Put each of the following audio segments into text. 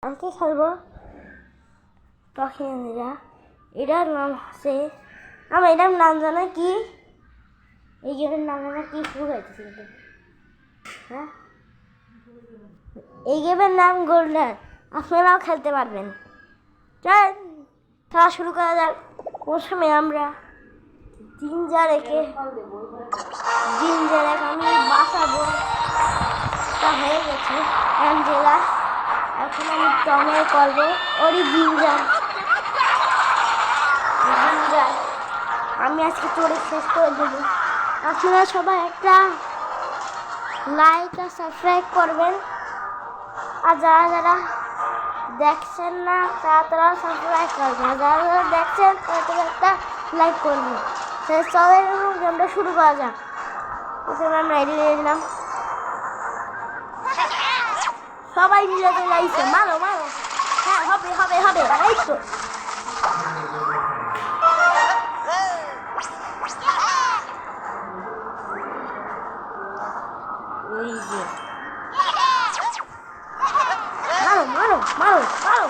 আজকে খেলবো টকিরা। এটার নাম হচ্ছে, আমার এটার নাম জানা কি, এই গেমের নাম জানা কি শুরু হয়েছে কিন্তু, হ্যাঁ এই গেমের নাম গোল্ডেন। আপনারাও খেলতে পারবেন। চল খেলা শুরু করা যাক। প্রথমে আমরা জিঞ্জার একে আমি বাঁচাবো, তা হয়ে গেছে অ্যাঞ্জেলা। এখন আমি টমে করবো ওরই জিঞ্জার। আমি আজকে চড়ে শেষ করে দেবো। আপনারা সবাই একটা লাইক আর সাবস্ক্রাইব করবেন, আর যারা যারা দেখছেন না তারা সাবস্ক্রাইব করবেন, আর যারা যারা দেখছেন তারা একটা লাইক করবেন। সবাই গেমটা শুরু করা যাক। প্রথমে আমরা রেডি হয়ে দিলাম, সবাই মিলে লাইছে মারো মারো। হ্যাঁ হবে হবে হবে, এই তো মারো মারো মারো মারো।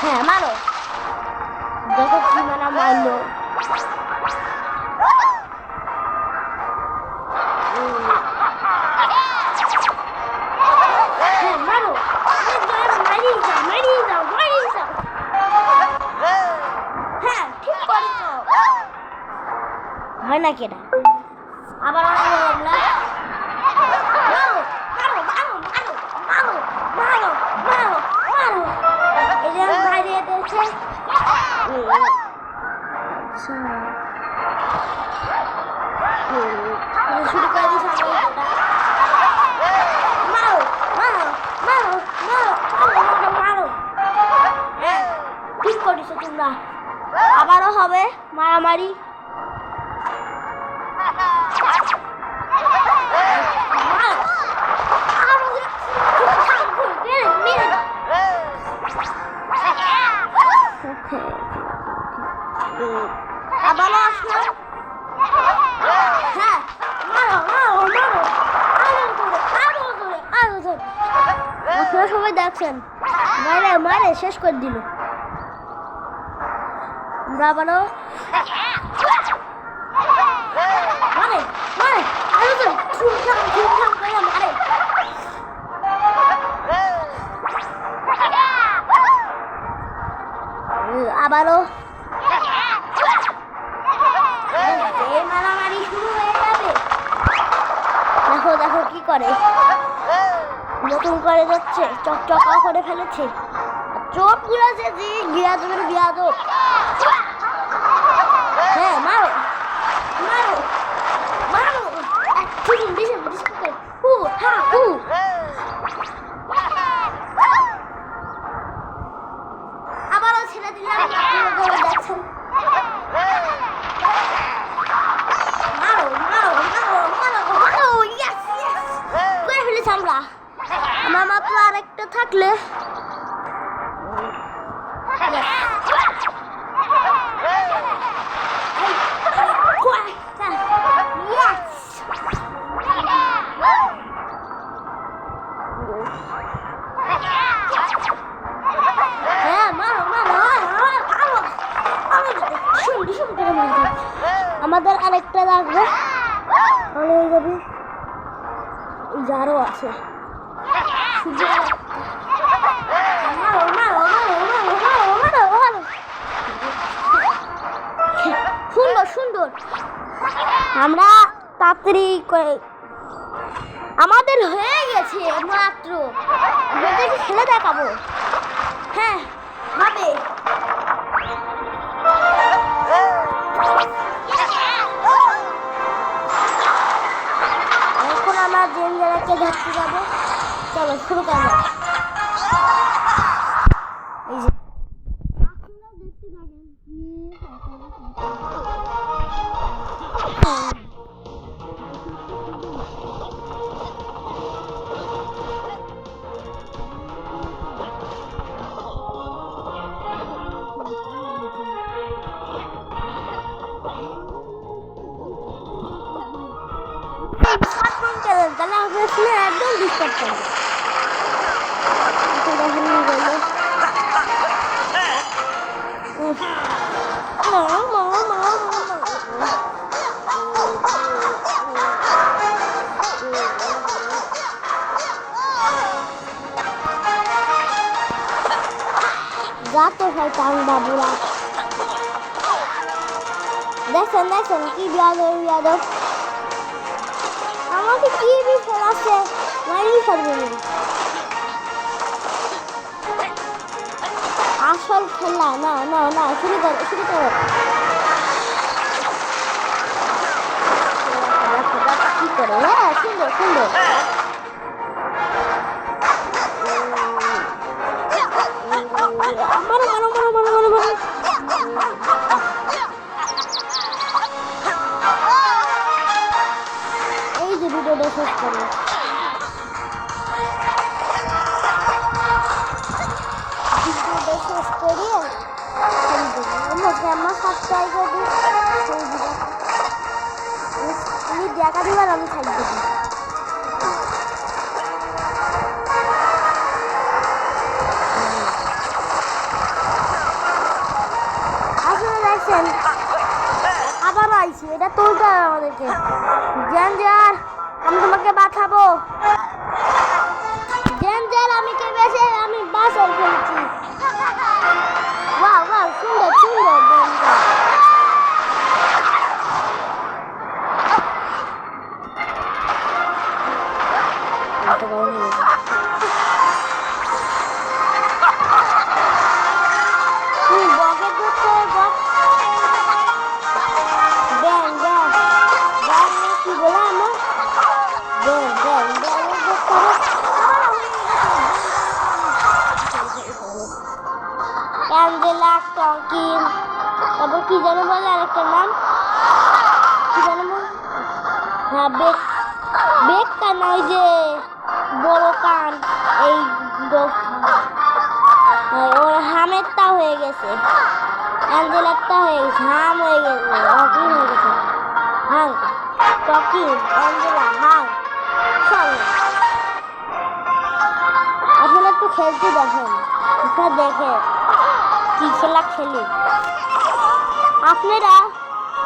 হ্যাঁ মারো, দেখো কি মানা মারলো। হ্যাঁ মারো, মারিয়ে যাও। হ্যাঁ ঠিক করেছো। হয় নাকি এটা? আবার শুরু করে দিস। মারো ঠিক করেছো তোমরা। আবারও হবে মারামারি। আবারও আসলাম। হ্যাঁ মারো মারো মারো, আরো ধরে। আপনারা সবাই দেখছেন, মারে মারে শেষ করে দিল। আবারও মারে মারে, আরো ধরে ঠুমঠাম করে মারে। আবারও মারামারি শুরু হয়ে যাবে। দেখো দেখো কি করে, নতুন করে যাচ্ছে, চকচকা করে ফেলেছে। চোখ গুলো যে গিয়াদব। হ্যাঁ মারো মারো মারো, আবারও ছেড়ে দিলাম। দেখছেন আমার মাত্র আরেকটা থাকলে আমাদের আরেকটা লাগবে, যারও আছে। সুন্দর আমরা তাড়াতাড়ি আমাদের হয়ে গেছে মাত্র, খেলে দেখাবো। হ্যাঁ হবে। এখন আমরা জিঞ্জারকে ধরতে যাবো। চলো শুরু করা যাক। এই যে দেখতে থাকেন আপনি একদম ডিস্টার্ব করেন। দেখেন নিয়ে গেল যাতে শয়তান বাবুরা। দেখেন দেখেন কি বিয়াদব বিয়াদব আমাকে কি বিফল আছে মারি ফেলবে না। আসল খেলা না না না শুরু করো শুরু করো। কি করে হ্যাঁ সুন্দর সুন্দর। মারো মারো মারো মারো মারো মারো। এই যে ভিডিওটা শেষ করো। ভিডিওটা শেষ করিয়ে আমার সাবস্ক্রাইব করে তুমি দেখা দিবার আমি ছাড় দেবো। আসলে দেখছেন আবার আইছি এটা তুলতে হবে আমাদেরকে। জেঞ্জার আমি তোমাকে বাঁচাবো। জেঞ্জার আমি কে বেঁচে আমি বাঁচাই ফেলছি। ওয়াও ওয়াও সুন্দর সুন্দর জেঞ্জার। তুই বকের ধরতে বক ব্যাং ব্যাং ব্যাং কি বলে আমার ব্যাং ব্যাং ব্যাং ধরতে হবে। অ্যাঞ্জেলা টকিন তারপর কি যেন বলে আরেকটা নাম কি যেন বল হ্যাঁ বেক বেক কান ওই যে বড় কান এই ওর হামেরটা হয়ে গেছে অ্যাঞ্জেলারটা হয়ে গেছে হাম হয়ে গেছে হকিন হয়ে গেছে হাং টকিন অ্যাঞ্জেলা হাং সব আপনারা একটু খেলতে দেখেন আপনারা দেখে কি খেলা খেলি। আপনারা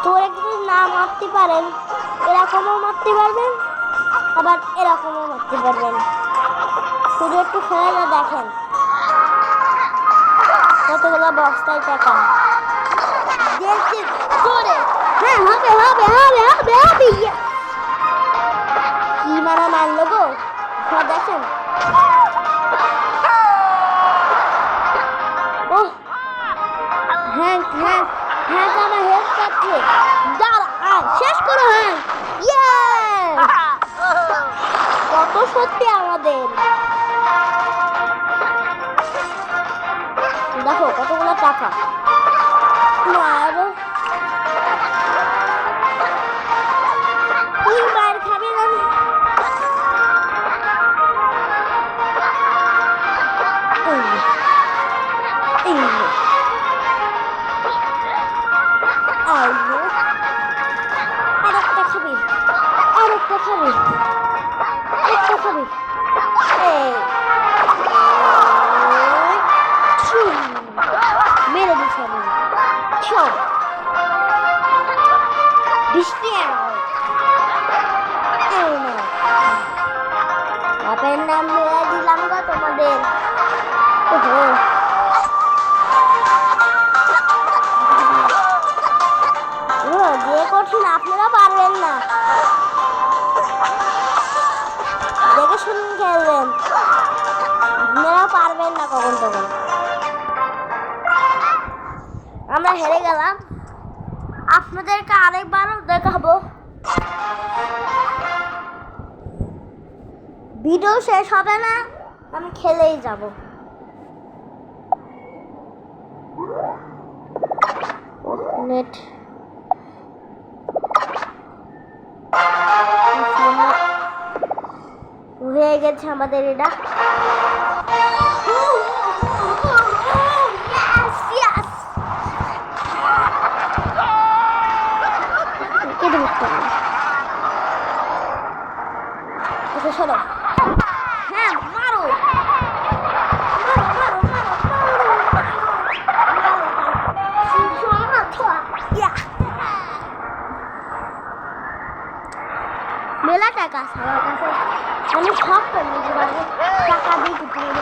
তোর একটু না মারতে পারেন এরকমও মারতে পারবেন আবার এরকমও মারতে পারবেন। শুধু একটু খেলা দেখেন কতগুলো বস্তায় টাকা দেখছি করে হ্যাঁ হবে হবে হবে হবে হবে কি মারা মারলো গো দেখেন। ও হ্যাঁ হ্যাঁ হ্যাঁ আমার হেল্প করছে দাঁড়া শেষ করো হ্যাঁ ইয়ে কত সত্যি আমাদের দেখো কতগুলো টাকা মারো তুই মার খাবি না। আরেকটা খাবি আরেকটা খাবি আরেকটা খাবি মেরে দিচ্ছি আমি সব বৃষ্টি বাপের নাম মেরে দিলাম গো তোমাদের। যে কঠিন আপনারা পারবেন না দেখে শুনুন খেলবেন আপনারা পারবেন না কখন তখন। আমরা হেরে গেলাম আপনাদেরকে আরেকবারও দেখাবো। ভিডিও শেষ হবে না আমি খেলেই যাব। নেট হয়ে গেছে আমাদের এটা শোনো। হ্যাঁ মারো মারো মারো মারো মেলা টাকা আছে আমার কাছে, আমি সব করে নিতে পারবো, টাকা দিয়ে দিতে পারবো।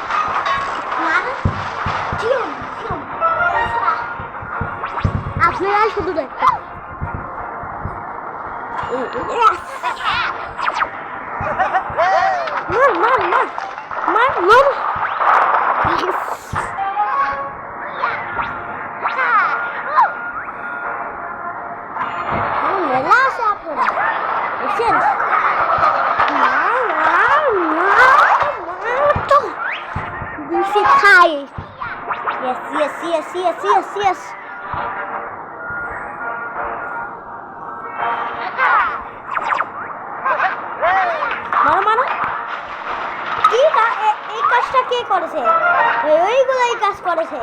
আপনারা শুধু দেখবেন। মার মার মার মার মার। মেলা আছে আপনারা দেখছেন। বেশি খাই। Yes, yes, yes, yes, yes, yes. মারো মারো। কি এই কাজটা কে করেছে? ওইগুলো এই কাজ করেছে।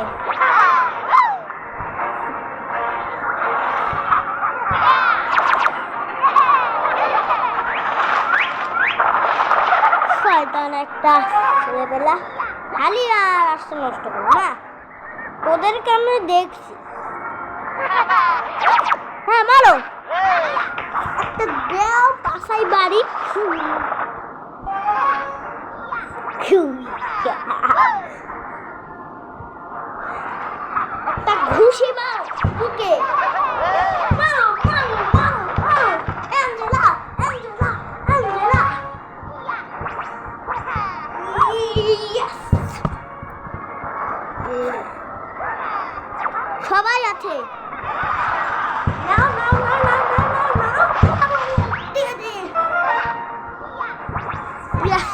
শয়তান একটা ছেলেবেলা, খালি আর আসতে নষ্ট করো না, ওদেরকে আমি দেখছি। হ্যাঁ মারো, একটা দেও পাশাই বাড়ি। একটা ঘুষি মারো বুকে। মারো মারো মারো মারো। Angela Angela Angela. সবাই আছে। নাও নাও নাও নাও নাও নাও নাও। দিয়ে দে। Yes.